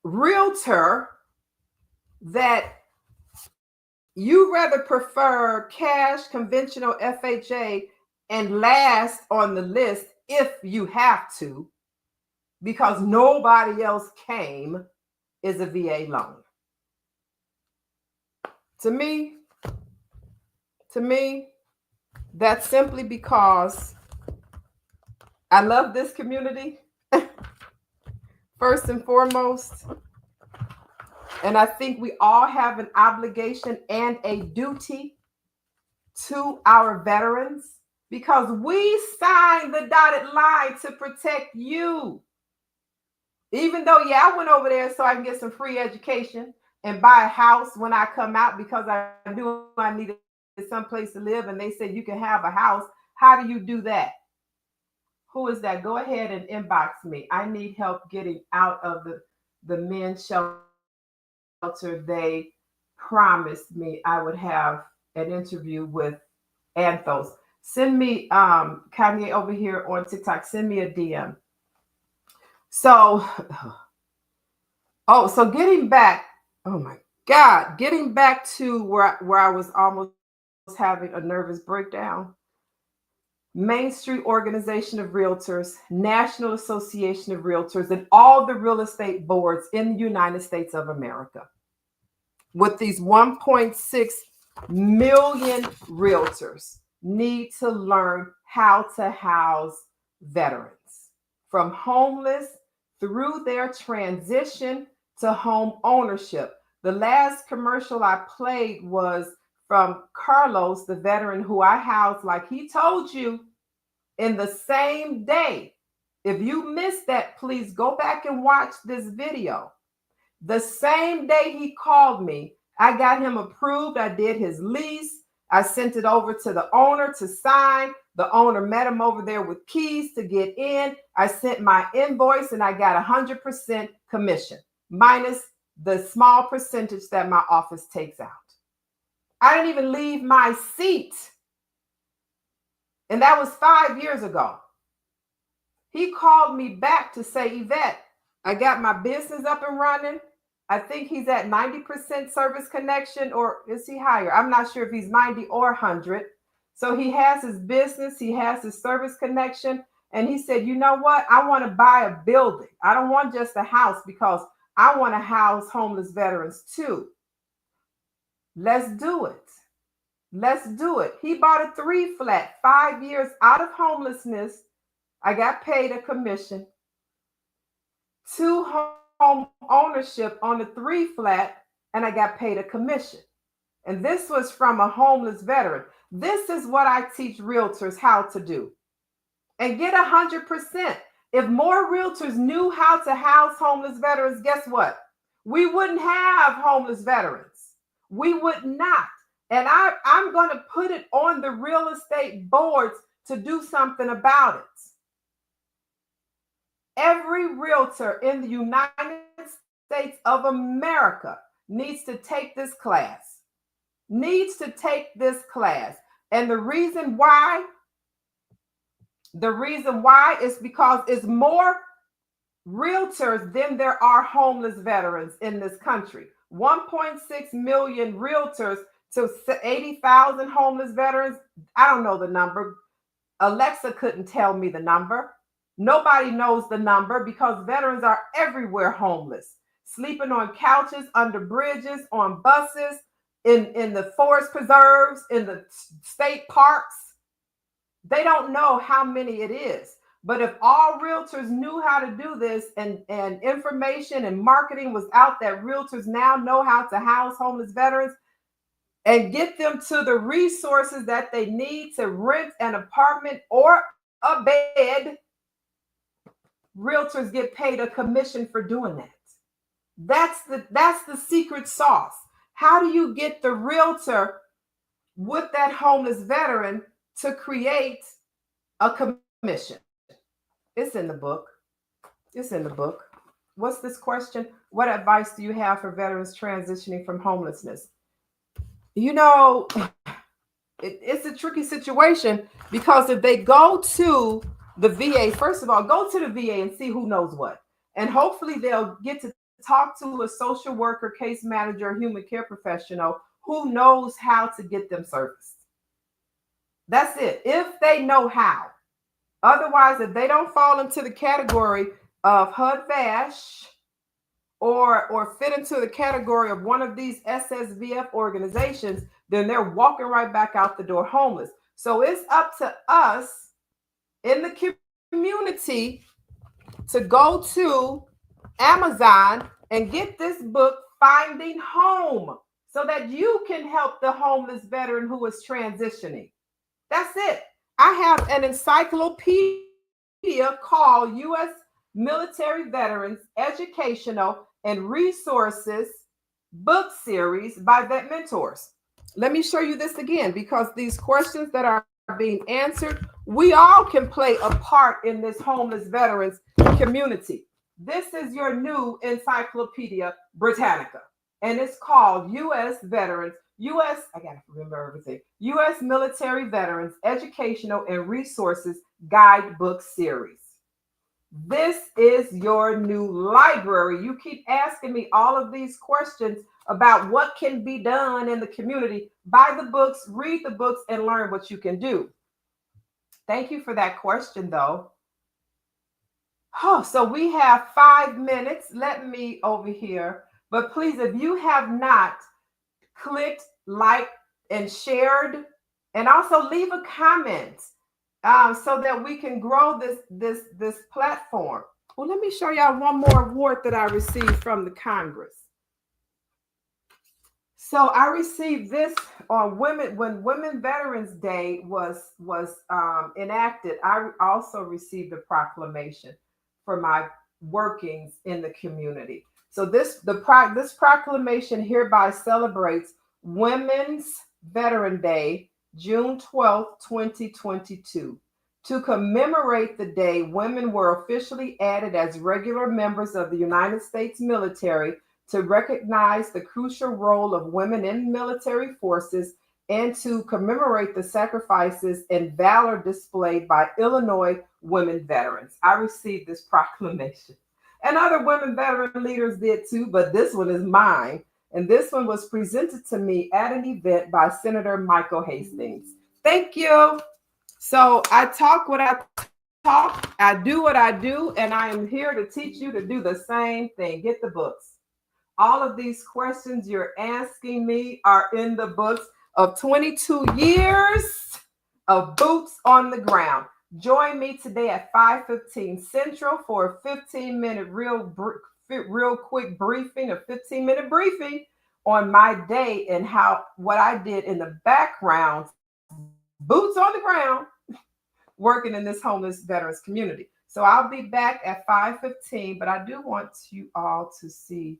realtor that you rather prefer cash, conventional, FHA, and last on the list if you have to, because nobody else came, is a VA loan. To me, that's simply because I love this community, first and foremost. And I think we all have an obligation and a duty to our veterans, because we signed the dotted line to protect you. Even though, yeah, I went over there so I can get some free education and buy a house when I come out, because I knew I needed some place to live, and they said you can have a house. How do you do that? Who is that? Go ahead and inbox me. I need help getting out of the men's shelter. They promised me I would have an interview with Anthos. Send me, Kanye over here on TikTok, send me a DM. So, so getting back, oh my God, getting back to where I was almost having a nervous breakdown. Main Street Organization of Realtors, National Association of Realtors, and all the real estate boards in the United States of America. With these 1.6 million realtors need to learn how to house veterans from homeless through their transition to home ownership. The last commercial I played was from Carlos, the veteran who I housed, like he told you, in the same day. If you missed that, please go back and watch this video. The same day he called me, I got him approved. I did his lease. I sent it over to the owner to sign. The owner met him over there with keys to get in. I sent my invoice and I got 100% commission, minus the small percentage that my office takes out. I didn't even leave my seat. And that was 5 years ago. He called me back to say, Yvette, I got my business up and running. I think he's at 90% service connection, or is he higher? I'm not sure if he's 90 or 100. So he has his business, he has his service connection. And he said, you know what? I want to buy a building. I don't want just a house because I want to house homeless veterans too. Let's do it. Let's do it. He bought a 3-flat, 5 years out of homelessness. I got paid a commission. 2 home ownership on the 3-flat, and I got paid a commission. And this was from a homeless veteran. This is what I teach realtors how to do. And get 100%. If more realtors knew how to house homeless veterans, guess what? We wouldn't have homeless veterans. We would not. And I'm going to put it on the real estate boards to do something about it. Every realtor in the United States of America needs to take this class. Needs to take this class. And the reason why is because it's more realtors than there are homeless veterans in this country. 1.6 million realtors to 80,000 homeless veterans. I don't know the number. Alexa couldn't tell me the number. Nobody knows the number because veterans are everywhere homeless, sleeping on couches, under bridges, on buses, in the forest preserves, in the state parks. They don't know how many it is. But if all realtors knew how to do this and information and marketing was out that realtors now know how to house homeless veterans and get them to the resources that they need to rent an apartment or a bed, realtors get paid a commission for doing that. That's the secret sauce. How do you get the realtor with that homeless veteran to create a commission? It's in the book. It's in the book. What's this question? What advice do you have for veterans transitioning from homelessness? You know, it's a tricky situation because if they go to the VA, first of all, go to the VA and see who knows what. And hopefully they'll get to talk to a social worker, case manager, human care professional who knows how to get them serviced. That's it. If they know how. Otherwise, if they don't fall into the category of HUD-VASH or fit into the category of one of these SSVF organizations, then they're walking right back out the door homeless. So it's up to us in the community to go to Amazon and get this book, Finding Home, so that you can help the homeless veteran who is transitioning. That's it. I have an encyclopedia called U.S. Military Veterans Educational and Resources book series by Vet Mentors. Let me show you this again, because these questions that are being answered, we all can play a part in this homeless veterans community. This is your new Encyclopedia Britannica, and it's called U.S. Veterans I gotta remember everything. U.S. Military Veterans Educational and Resources Guidebook Series. This is your new library. You keep asking me all of these questions about what can be done in the community. Buy the books, read the books, and learn what you can do. Thank you for that question, though. Oh, so we have 5 minutes. Let me over here. But please, if you have not clicked like and shared, and also leave a comment so that we can grow this platform. Well, let me show y'all one more award that I received from the Congress. So I received this on when Women Veterans Day was enacted. I also received a proclamation for my workings in the community. So this proclamation hereby celebrates Women's Veteran Day, June 12th, 2022. To commemorate the day, women were officially added as regular members of the United States military to recognize the crucial role of women in military forces and to commemorate the sacrifices and valor displayed by Illinois women veterans. I received this proclamation. And other women veteran leaders did too, but this one is mine. And this one was presented to me at an event by Senator Michael Hastings. Thank you. So I talk what I talk, I do what I do, and I am here to teach you to do the same thing. Get the books. All of these questions you're asking me are in the books of 22 years of boots on the ground. Join me today at 5:15 Central for a 15-minute real quick briefing, a 15-minute briefing on my day and what I did in the background, boots on the ground, working in this homeless veterans community. So I'll be back at 5:15, but I do want you all to see,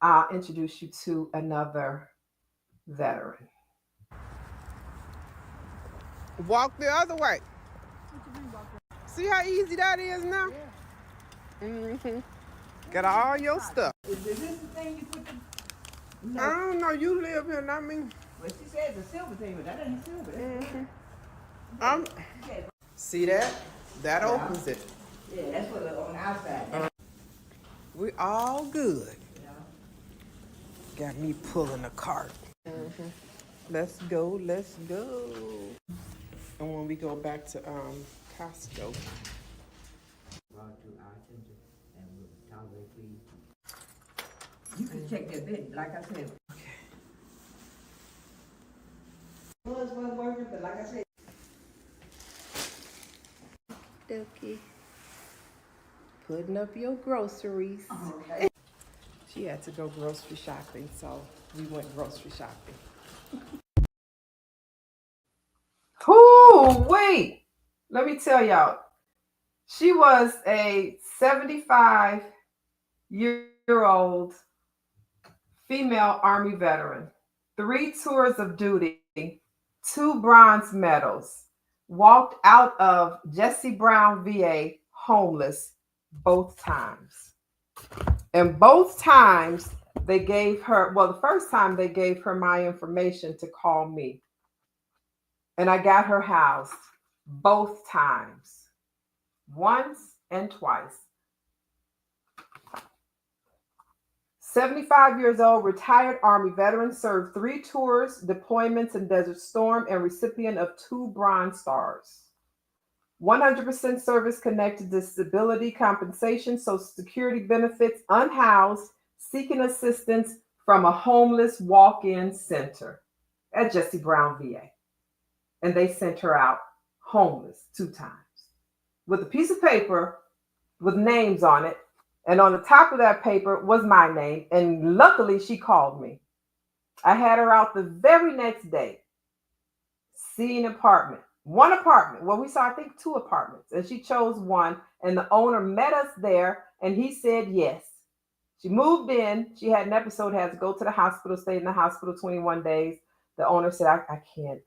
I'll introduce you to another veteran. Walk the other way. See how easy that is now? Yeah. Mm-hmm. Got all your stuff. Is this the thing you put the... No. I don't know. You live here, not me. Well, she said it's a silver thing, but that ain't silver. See that? That opens it. Yeah, that's what on the outside. We all good. Yeah. Got me pulling a cart. Mm-hmm. Let's go. And when we go back to Costco. You can check that bit, like I said. Okay. Wasn't working, but like I said. Okay. Putting up your groceries. Okay. She had to go grocery shopping, so we went grocery shopping. Oh, wait. Let me tell y'all. She was a 75-year-old female Army veteran, 3 tours of duty, 2 bronze medals, walked out of Jesse Brown VA homeless both times. And both times they gave her, well, the first time they gave her my information to call me. And I got her housed both times, once and twice. 75 years old, retired Army veteran, served 3 tours, deployments in Desert Storm, and recipient of 2 Bronze Stars. 100% service-connected disability compensation, Social Security benefits, unhoused, seeking assistance from a homeless walk-in center at Jesse Brown VA. And they sent her out homeless 2 times with a piece of paper with names on it. And on the top of that paper was my name. And luckily she called me. I had her out the very next day, see an apartment. 1 apartment. Well, we saw, I think, 2 apartments. And she chose one. And the owner met us there. And he said yes. She moved in. She had an episode, had to go to the hospital, stayed in the hospital 21 days. The owner said, I can't,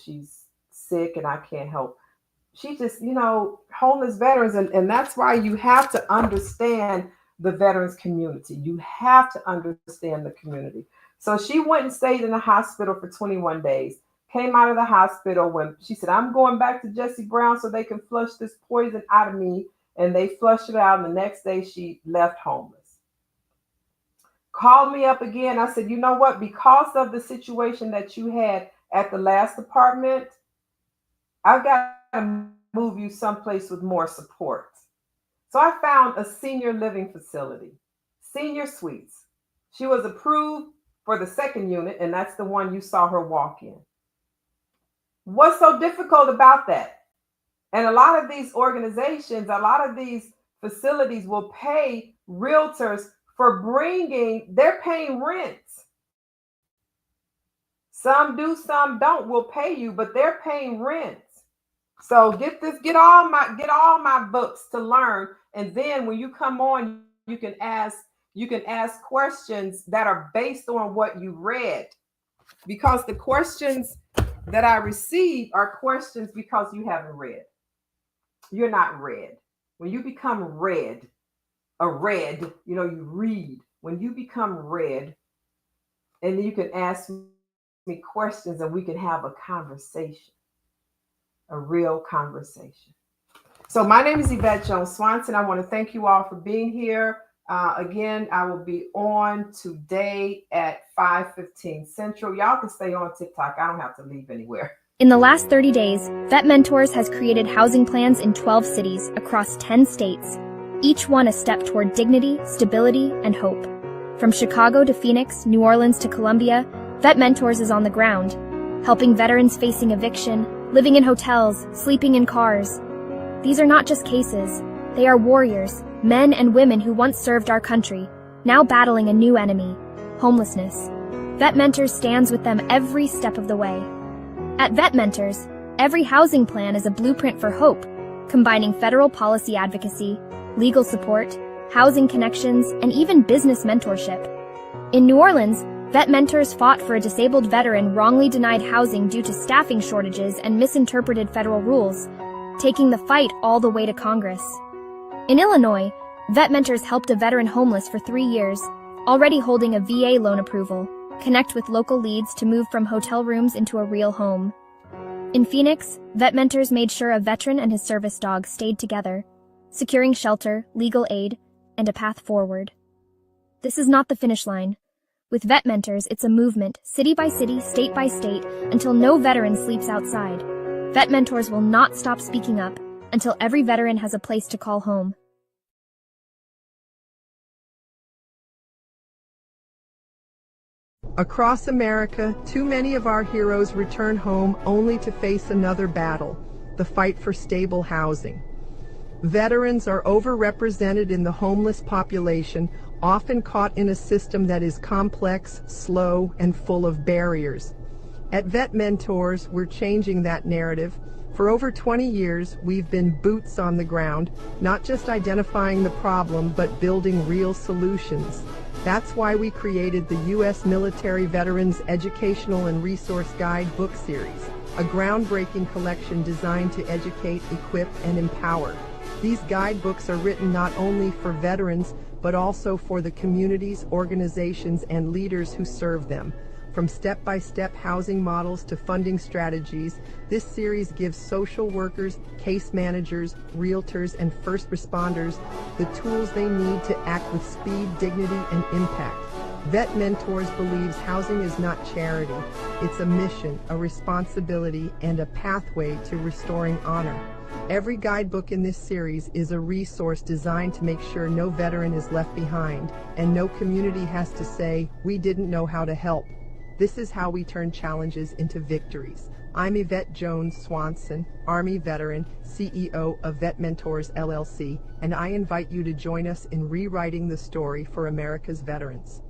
she's sick and I can't help. She just, homeless veterans. And that's why you have to understand the veterans community. You have to understand the community. So she went and stayed in the hospital for 21 days. Came out of the hospital when she said, I'm going back to Jesse Brown so they can flush this poison out of me. And they flushed it out. And the next day she left homeless. Called me up again. I said, you know what? Because of the situation that you had at the last apartment, I've got to move you someplace with more support. So I found a senior living facility, senior suites. She was approved for the second unit, and that's the one you saw her walk in. What's so difficult about that? And a lot of these organizations, a lot of these facilities will pay realtors for they're paying rents. Some do, some don't, will pay you, but they're paying rents. So get all my books to learn. And then when you come on, you can ask questions that are based on what you read. Because the questions that I receive are questions because you haven't read. You're not read. When you become you read. When you become read, and you can ask me questions and we can have a conversation, a real conversation. So my name is Yvette Jones Swanson. I want to thank you all for being here. Again, I will be on today at 5:15 Central. Y'all can stay on TikTok. I don't have to leave anywhere. In the last 30 days, Vet Mentors has created housing plans in 12 cities across 10 states, each one a step toward dignity, stability, and hope. From Chicago to Phoenix, New Orleans to Columbia, Vet Mentors is on the ground, helping veterans facing eviction, living in hotels, sleeping in cars. These are not just cases. They are warriors, men and women who once served our country, now battling a new enemy, homelessness. Vet Mentors stands with them every step of the way. At Vet Mentors, every housing plan is a blueprint for hope, combining federal policy advocacy, legal support, housing connections, and even business mentorship. In New Orleans, Vet Mentors fought for a disabled veteran wrongly denied housing due to staffing shortages and misinterpreted federal rules, taking the fight all the way to Congress. In Illinois, Vet Mentors helped a veteran homeless for 3 years, already holding a VA loan approval, connect with local leads to move from hotel rooms into a real home. In Phoenix, Vet Mentors made sure a veteran and his service dog stayed together, securing shelter, legal aid, and a path forward. This is not the finish line. With Vet Mentors, it's a movement, city by city, state by state, until no veteran sleeps outside. Vet Mentors will not stop speaking up until every veteran has a place to call home. Across America, too many of our heroes return home only to face another battle, the fight for stable housing. Veterans are overrepresented in the homeless population, often caught in a system that is complex, slow, and full of barriers. At Vet Mentors, we're changing that narrative. For over 20 years, we've been boots on the ground, not just identifying the problem, but building real solutions. That's why we created the U.S. Military Veterans Educational and Resource Guide book series, a groundbreaking collection designed to educate, equip, and empower. These guidebooks are written not only for veterans, but also for the communities, organizations, and leaders who serve them. From step-by-step housing models to funding strategies, this series gives social workers, case managers, realtors, and first responders the tools they need to act with speed, dignity, and impact. Vet Mentors believes housing is not charity. It's a mission, a responsibility, and a pathway to restoring honor. Every guidebook in this series is a resource designed to make sure no veteran is left behind, and no community has to say, "We didn't know how to help." This is how we turn challenges into victories. I'm Yvette Jones Swanson, Army veteran, CEO of Vet Mentors LLC, and I invite you to join us in rewriting the story for America's veterans.